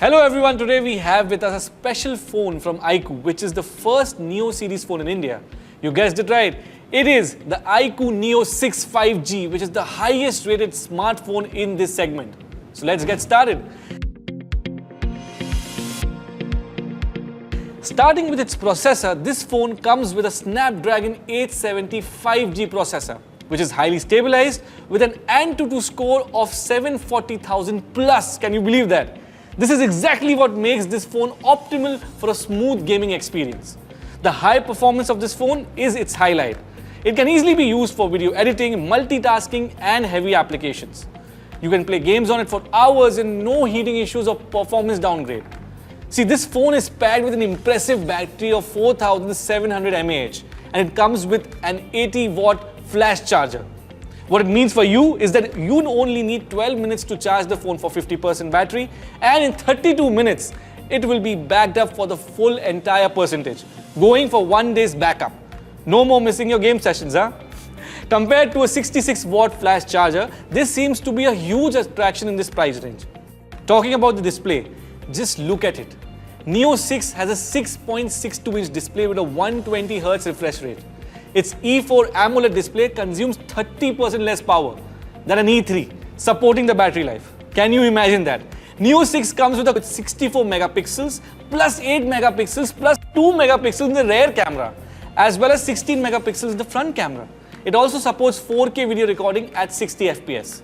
Hello everyone, today we have with us a special phone from iQOO, which is the first Neo series phone in India. You guessed it right. It is the iQOO Neo 6 5G, which is the highest rated smartphone in this segment. So let's get started. Starting with its processor, this phone comes with a Snapdragon 870 5G processor, which is highly stabilized with an AnTuTu score of 740,000 plus. Can you believe that? This is exactly what makes this phone optimal for a smooth gaming experience. The high performance of this phone is its highlight. It can easily be used for video editing, multitasking and heavy applications. You can play games on it for hours and no heating issues or performance downgrade. See, this phone is packed with an impressive battery of 4700 mAh and it comes with an 80-watt flash charger. What it means for you is that you only need 12 minutes to charge the phone for 50% battery, and in 32 minutes, it will be backed up for the full entire percentage, going for 1 day's backup. No more missing your game sessions, huh? Compared to a 66-watt flash charger, this seems to be a huge attraction in this price range. Talking about the display, just look at it. Neo 6 has a 6.62-inch display with a 120Hz refresh rate. Its E4 AMOLED display consumes 30% less power than an E3, supporting the battery life. Can you imagine that? Neo 6 comes with 64 megapixels, plus 8 megapixels, plus 2 megapixels in the rear camera, as well as 16 megapixels in the front camera. It also supports 4K video recording at 60 FPS.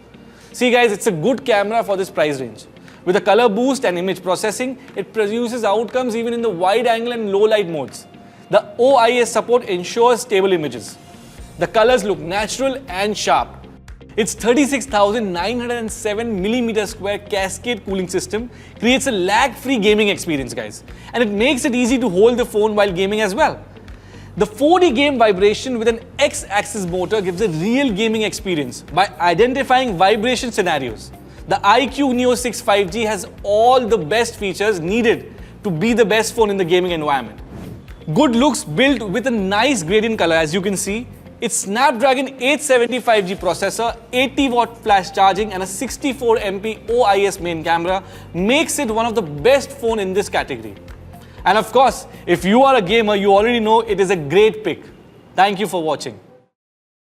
See guys, it's a good camera for this price range. With a color boost and image processing, it produces outcomes even in the wide angle and low light modes. The OIS support ensures stable images. The colors look natural and sharp. Its 36,907 mm² cascade cooling system creates a lag-free gaming experience, guys. And it makes it easy to hold the phone while gaming as well. The 4D game vibration with an X-axis motor gives a real gaming experience by identifying vibration scenarios. The iQOO Neo 6 5G has all the best features needed to be the best phone in the gaming environment. Good looks built with a nice gradient color, as you can see. Its Snapdragon 870 5G processor, 80-watt flash charging and a 64MP OIS main camera makes it one of the best phones in this category. And of course, if you are a gamer, you already know it is a great pick. Thank you for watching.